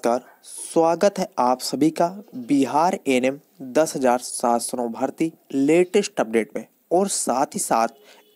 नमस्कार। स्वागत है आप सभी का बिहार एएनएम 10,709 भर्ती लेटेस्ट अपडेट में। और साथ ही साथ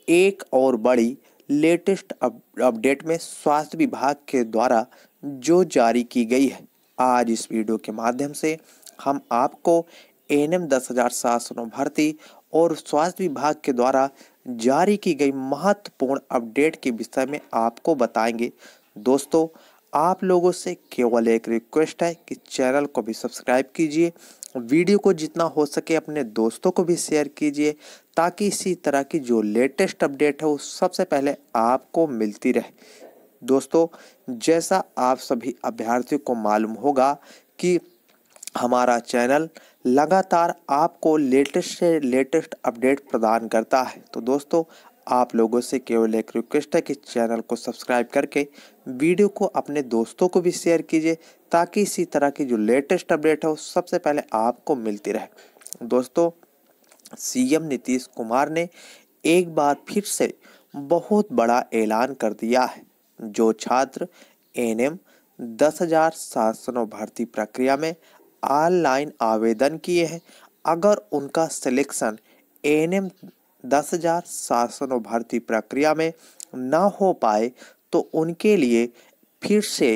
एक और बड़ी लेटेस्ट अपडेट में स्वास्थ्य विभाग के द्वारा जो जारी की गई है। आज इस वीडियो के माध्यम से हम आपको एएनएम 10,709 भर्ती और स्वास्थ्य विभाग के द्वारा जारी की गई महत्वपूर्ण अपडेट के विषय में आपको बताएंगे। दोस्तों, आप लोगों से केवल एक रिक्वेस्ट है कि चैनल को भी सब्सक्राइब कीजिए, वीडियो को जितना हो सके अपने दोस्तों को भी शेयर कीजिए, ताकि इसी तरह की जो लेटेस्ट अपडेट है वो सबसे पहले आपको मिलती रहे। दोस्तों, जैसा आप सभी अभ्यर्थियों को मालूम होगा कि हमारा चैनल लगातार आपको लेटेस्ट से लेटेस्ट अपडेट प्रदान करता है। तो दोस्तों, आप लोगों से केवल एक रिक्वेस्ट है कि चैनल को सब्सक्राइब करके वीडियो को अपने दोस्तों को भी शेयर कीजिए, ताकि इसी तरह की जो लेटेस्ट अपडेट है वो सबसे पहले आपको मिलती रहे। दोस्तों, सीएम नीतीश कुमार ने एक बार फिर से बहुत बड़ा ऐलान कर दिया है। जो छात्र एएनएम 10,709 भर्ती प्रक्रिया में ऑनलाइन आवेदन किए हैं, अगर उनका सिलेक्शन एएनएम 10,709 भर्ती प्रक्रिया में ना हो पाए तो उनके लिए फिर से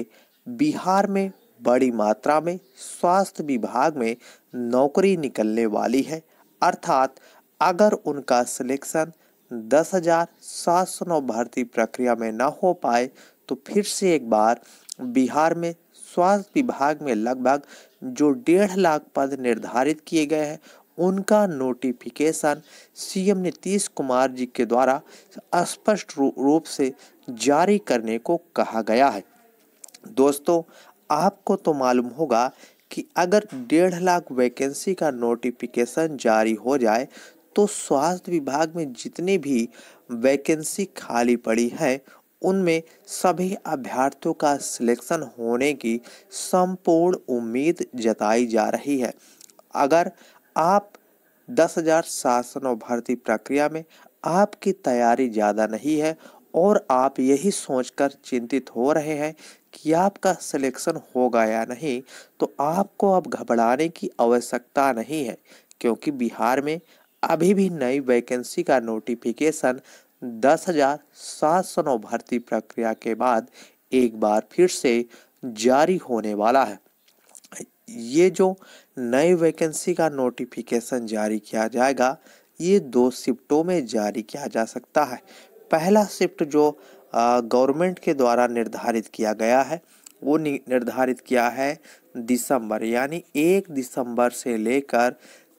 बिहार में बड़ी मात्रा में स्वास्थ्य विभाग में नौकरी निकलने वाली है। अर्थात अगर उनका सिलेक्शन 10,709 भर्ती प्रक्रिया में ना हो पाए तो फिर से एक बार बिहार में स्वास्थ्य विभाग में लगभग जो 1.5 लाख पद निर्धारित किए गए हैं उनका नोटिफिकेशन सीएम नीतीश कुमार जी के द्वारा स्पष्ट रूप से जारी करने को कहा गया है। दोस्तों, आपको तो मालूम होगा कि अगर 1.5 लाख वैकेंसी का नोटिफिकेशन जारी हो जाए तो स्वास्थ्य विभाग में जितनी भी वैकेंसी खाली पड़ी है उनमें सभी अभ्यर्थियों का सिलेक्शन होने की संपूर्ण उम्मीद जताई जा रही है। अगर आप 10,709 भर्ती प्रक्रिया में आपकी तैयारी ज़्यादा नहीं है और आप यही सोचकर चिंतित हो रहे हैं कि आपका सिलेक्शन होगा या नहीं, तो आपको अब घबराने की आवश्यकता नहीं है, क्योंकि बिहार में अभी भी नई वैकेंसी का नोटिफिकेशन 10,709 भर्ती प्रक्रिया के बाद एक बार फिर से जारी होने वाला है। ये जो नई वैकेंसी का नोटिफिकेशन जारी किया जाएगा, ये 2 शिफ्टों में जारी किया जा सकता है। पहला शिफ्ट जो गवर्नमेंट के द्वारा निर्धारित किया गया है वो निर्धारित किया है दिसंबर, यानी 1 दिसंबर से लेकर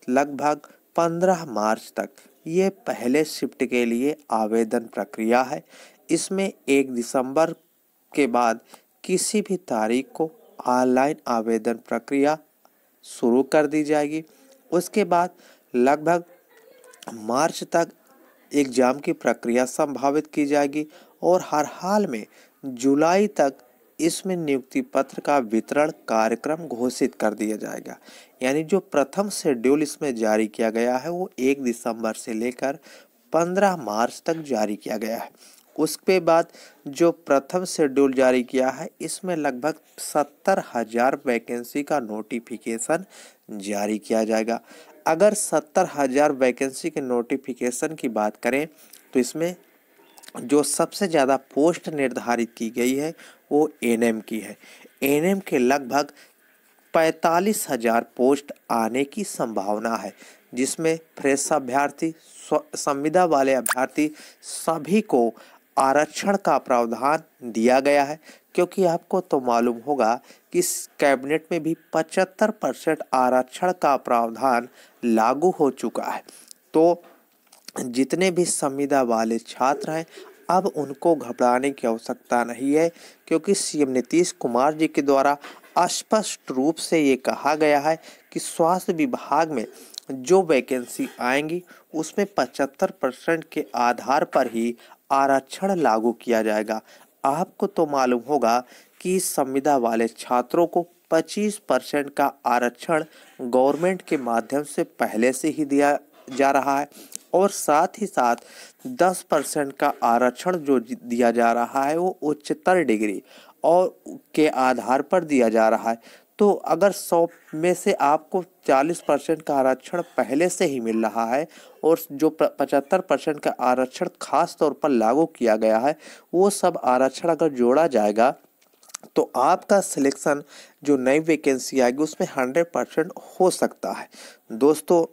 लगभग 15 मार्च तक। ये पहले शिफ्ट के लिए आवेदन प्रक्रिया है। इसमें 1 दिसंबर के बाद किसी भी तारीख को ऑनलाइन आवेदन प्रक्रिया शुरू कर दी जाएगी। उसके बाद लगभग मार्च तक एग्जाम की प्रक्रिया संभावित की जाएगी और हर हाल में जुलाई तक इसमें नियुक्ति पत्र का वितरण कार्यक्रम घोषित कर दिया जाएगा। यानी जो प्रथम शेड्यूल इसमें जारी किया गया है वो 1 दिसंबर से लेकर 15 मार्च तक जारी किया गया है। उसके बाद जो प्रथम शेड्यूल जारी किया है इसमें लगभग 70,000 वैकेंसी का नोटिफिकेशन जारी किया जाएगा। अगर 70,000 वैकेंसी के नोटिफिकेशन की बात करें तो इसमें जो सबसे ज़्यादा पोस्ट निर्धारित की गई है वो एएनएम की है। एएनएम के लगभग 45,000 पोस्ट आने की संभावना है, जिसमें फ्रेश अभ्यर्थी, संविदा वाले अभ्यर्थी सभी को आरक्षण का प्रावधान दिया गया है। क्योंकि आपको तो मालूम होगा कि इस कैबिनेट में भी 75% आरक्षण का प्रावधान लागू हो चुका है। तो जितने भी संविदा वाले छात्र हैं अब उनको घबराने की आवश्यकता नहीं है, क्योंकि सीएम नीतीश कुमार जी के द्वारा स्पष्ट रूप से ये कहा गया है कि स्वास्थ्य विभाग में जो वैकेंसी आएंगी उसमें 75% के आधार पर ही आरक्षण लागू किया जाएगा। आपको तो मालूम होगा कि संविदा वाले छात्रों को 25% का आरक्षण गवर्नमेंट के माध्यम से पहले से ही दिया जा रहा है और साथ ही साथ 10% का आरक्षण जो दिया जा रहा है वो उच्चतर डिग्री और के आधार पर दिया जा रहा है। तो अगर 100 में से आपको 40% का आरक्षण पहले से ही मिल रहा है और जो 75% का आरक्षण खास तौर पर लागू किया गया है, वो सब आरक्षण अगर जोड़ा जाएगा तो आपका सिलेक्शन जो नई वैकेंसी आएगी उसमें 100% हो सकता है। दोस्तों,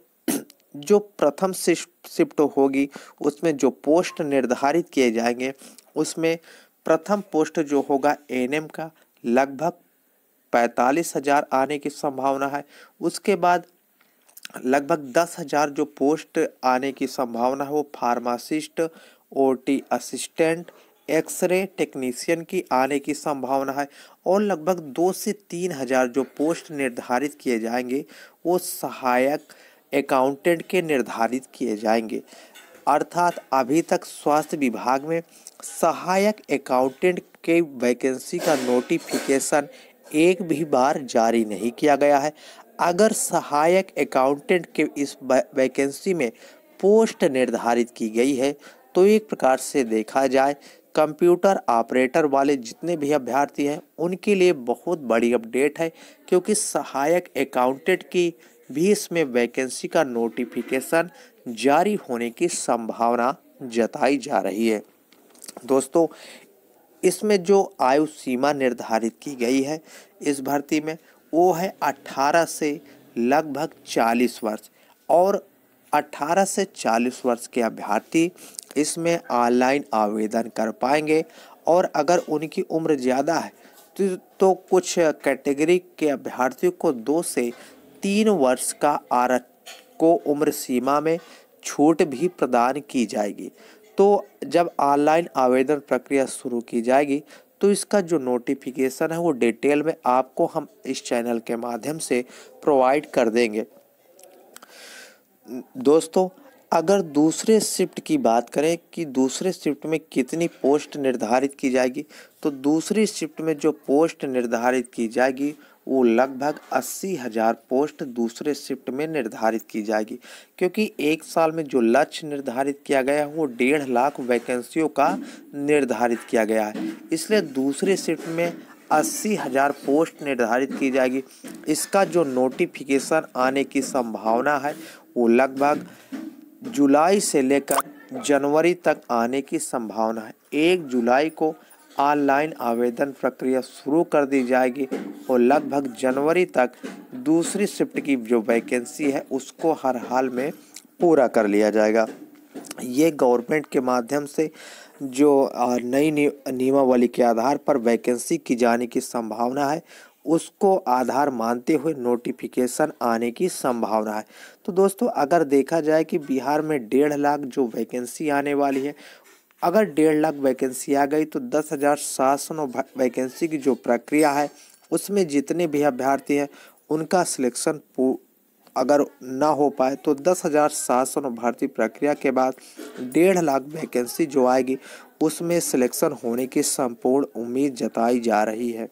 जो प्रथम शिफ्ट होगी उसमें जो पोस्ट निर्धारित किए जाएंगे, उसमें प्रथम पोस्ट जो होगा एएनएम का लगभग 45,000 आने की संभावना है। उसके बाद लगभग 10,000 जो पोस्ट आने की संभावना है वो pharmacist, OT assistant, x ray technician की आने की संभावना है। और लगभग 2 से 3,000 जो पोस्ट निर्धारित किए जाएंगे वो सहायक अकाउंटेंट के निर्धारित किए जाएंगे। अर्थात अभी तक स्वास्थ्य विभाग में सहायक अकाउंटेंट के वैकेंसी का नोटिफिकेशन एक भी बार जारी नहीं किया गया है। अगर सहायक अकाउंटेंट के इस वैकेंसी में पोस्ट निर्धारित की गई है तो एक प्रकार से देखा जाए कंप्यूटर ऑपरेटर वाले जितने भी अभ्यर्थी हैं उनके लिए बहुत बड़ी अपडेट है, क्योंकि सहायक अकाउंटेंट की भी इसमें वैकेंसी का नोटिफिकेशन जारी होने की संभावना जताई जा रही है। दोस्तों, इसमें जो आयु सीमा निर्धारित की गई है इस भर्ती में वो है 18 से लगभग 40 वर्ष, और 18 से 40 वर्ष के अभ्यर्थी इसमें ऑनलाइन आवेदन कर पाएंगे। और अगर उनकी उम्र ज़्यादा है तो कुछ कैटेगरी के अभ्यर्थियों को 2 से 3 वर्ष का को उम्र सीमा में छूट भी प्रदान की जाएगी। तो जब ऑनलाइन आवेदन प्रक्रिया शुरू की जाएगी तो इसका जो नोटिफिकेशन है वो डिटेल में आपको हम इस चैनल के माध्यम से प्रोवाइड कर देंगे। दोस्तों, अगर दूसरे शिफ्ट की बात करें कि दूसरे शिफ्ट में कितनी पोस्ट निर्धारित की जाएगी, तो दूसरी शिफ्ट में जो पोस्ट निर्धारित की जाएगी वो लगभग 80,000 पोस्ट दूसरे शिफ्ट में निर्धारित की जाएगी, क्योंकि एक साल में जो लक्ष्य निर्धारित किया गया है वो 1.5 लाख वैकेंसियों का निर्धारित किया गया है। इसलिए दूसरे शिफ्ट में 80,000 पोस्ट निर्धारित की जाएगी। इसका जो नोटिफिकेशन आने की संभावना है वो लगभग जुलाई से लेकर जनवरी तक आने की संभावना है। 1 जुलाई को ऑनलाइन आवेदन प्रक्रिया शुरू कर दी जाएगी और लगभग जनवरी तक दूसरी शिफ्ट की जो वैकेंसी है उसको हर हाल में पूरा कर लिया जाएगा। ये गवर्नमेंट के माध्यम से जो नई नियमावली के आधार पर वैकेंसी की जाने की संभावना है उसको आधार मानते हुए नोटिफिकेशन आने की संभावना है। तो दोस्तों, अगर देखा जाए कि बिहार में 1.5 लाख जो वैकेंसी आने वाली है, अगर 1.5 लाख वैकेंसी आ गई तो 10,709 वैकेंसी की जो प्रक्रिया है उसमें जितने भी अभ्यर्थी हैं उनका सिलेक्शन अगर ना हो पाए तो 10,709 भर्ती प्रक्रिया के बाद 1.5 लाख वैकेंसी जो आएगी उसमें सिलेक्शन होने की संपूर्ण उम्मीद जताई जा रही है।